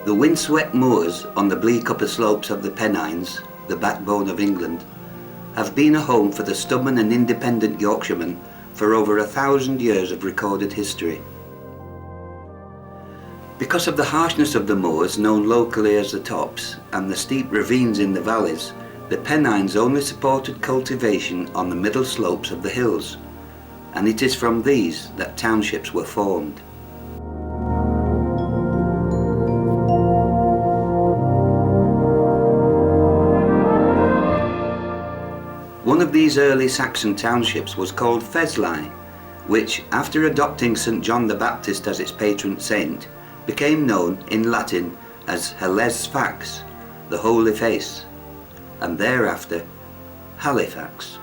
The windswept moors on the bleak upper slopes of the Pennines, the backbone of England, have been a home for the stubborn and independent Yorkshiremen for over 1,000 years of recorded history. Because of the harshness of the moors, known locally as the tops, and the steep ravines in the valleys, the Pennines only supported cultivation on the middle slopes of the hills, and it is from these that townships were formed. One of these early Saxon townships was called Fesley, which, after adopting St. John the Baptist as its patron saint, became known in Latin as Halifax, the Holy Face, and thereafter Halifax.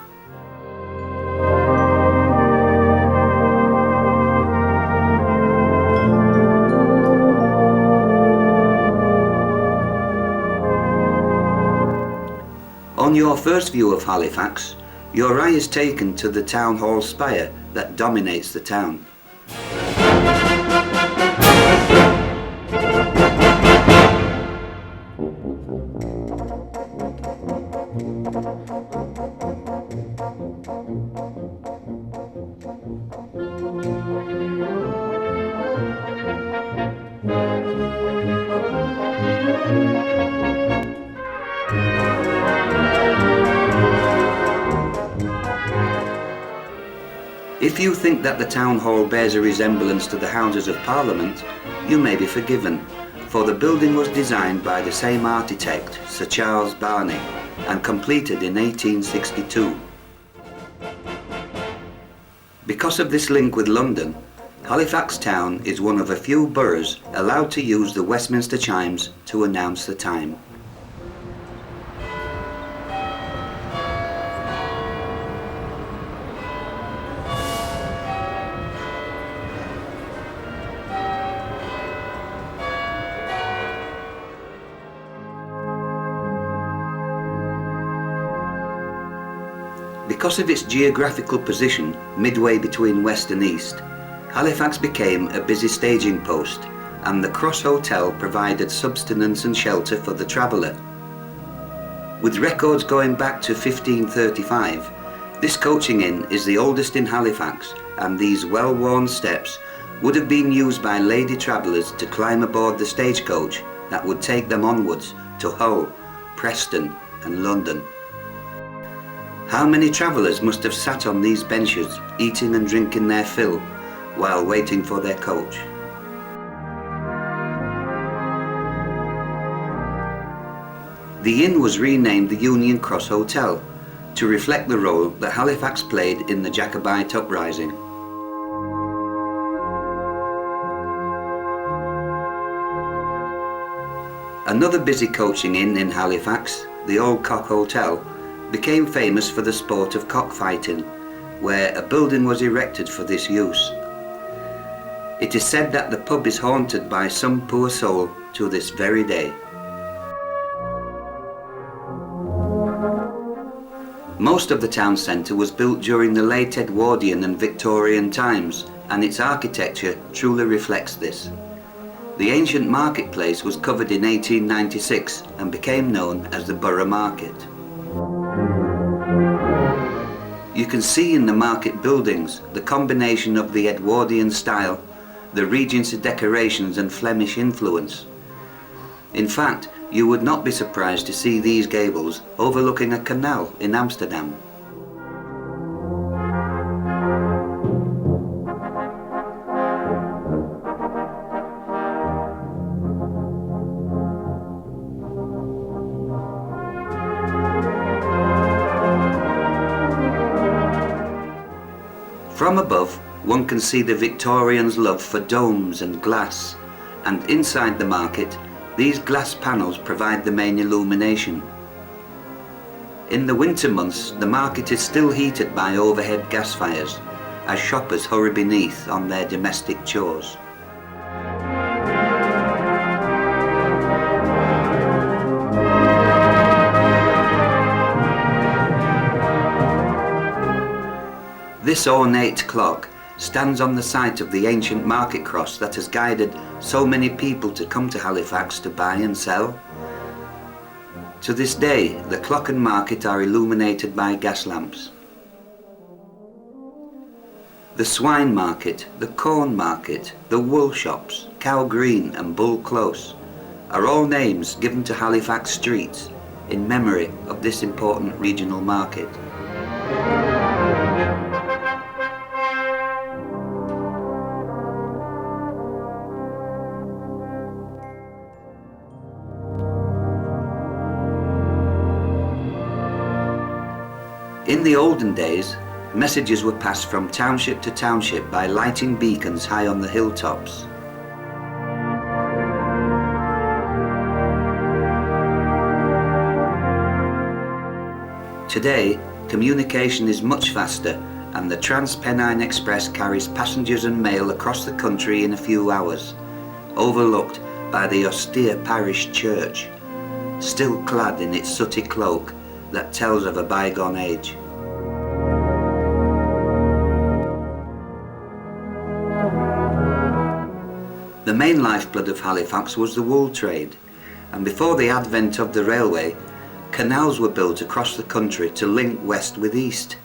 On your first view of Halifax, your eye is taken to the town hall spire that dominates the town. If you think that the town hall bears a resemblance to the Houses of Parliament, you may be forgiven, for the building was designed by the same architect, Sir Charles Barney, and completed in 1862. Because of this link with London, Halifax town is one of a few boroughs allowed to use the Westminster chimes to announce the time. Because of its geographical position midway between west and east, Halifax became a busy staging post, and the Cross Hotel provided subsistence and shelter for the traveller. With records going back to 1535, this coaching inn is the oldest in Halifax, and these well-worn steps would have been used by lady travellers to climb aboard the stagecoach that would take them onwards to Hull, Preston and London. How many travellers must have sat on these benches, eating and drinking their fill, while waiting for their coach? The inn was renamed the Union Cross Hotel to reflect the role that Halifax played in the Jacobite uprising. Another busy coaching inn in Halifax, the Old Cock Hotel, became famous for the sport of cockfighting, where a building was erected for this use. It is said that the pub is haunted by some poor soul to this very day. Most of the town centre was built during the late Edwardian and Victorian times, and its architecture truly reflects this. The ancient marketplace was covered in 1896 and became known as the Borough Market. You can see in the market buildings the combination of the Edwardian style, the Regency decorations and Flemish influence. In fact, you would not be surprised to see these gables overlooking a canal in Amsterdam. From above, one can see the Victorians' love for domes and glass, and inside the market, these glass panels provide the main illumination. In the winter months, the market is still heated by overhead gas fires, as shoppers hurry beneath on their domestic chores. This ornate clock stands on the site of the ancient market cross that has guided so many people to come to Halifax to buy and sell? To this day, the clock and market are illuminated by gas lamps. The swine market, the corn market, the wool shops, Cow Green and Bull Close are all names given to Halifax streets in memory of this important regional market. In the olden days, messages were passed from township to township by lighting beacons high on the hilltops. Today, communication is much faster, and the Trans-Pennine Express carries passengers and mail across the country in a few hours, overlooked by the austere parish church, still clad in its sooty cloak that tells of a bygone age. The main lifeblood of Halifax was the wool trade, and before the advent of the railway, canals were built across the country to link west with east.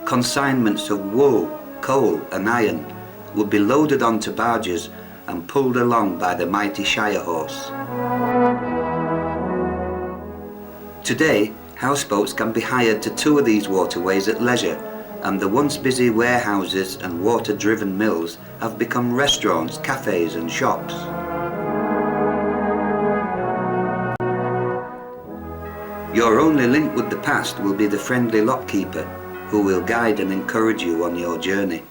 Consignments of wool, coal and iron would be loaded onto barges and pulled along by the mighty Shire horse. Today, houseboats can be hired to tour these waterways at leisure, and the once busy warehouses and water-driven mills have become restaurants, cafes and shops. Your only link with the past will be the friendly lockkeeper, who will guide and encourage you on your journey.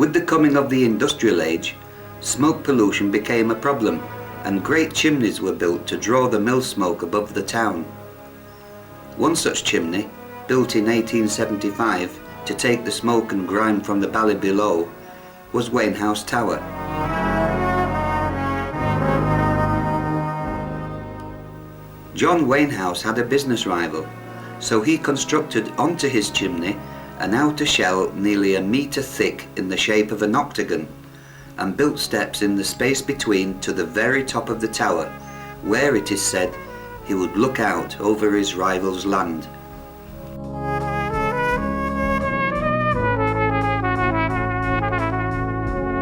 With the coming of the industrial age, smoke pollution became a problem, and great chimneys were built to draw the mill smoke above the town. One such chimney, built in 1875 to take the smoke and grime from the valley below, was Wainhouse Tower. John Wainhouse had a business rival, so he constructed onto his chimney an outer shell nearly a metre thick in the shape of an octagon, and built steps in the space between to the very top of the tower, where it is said he would look out over his rival's land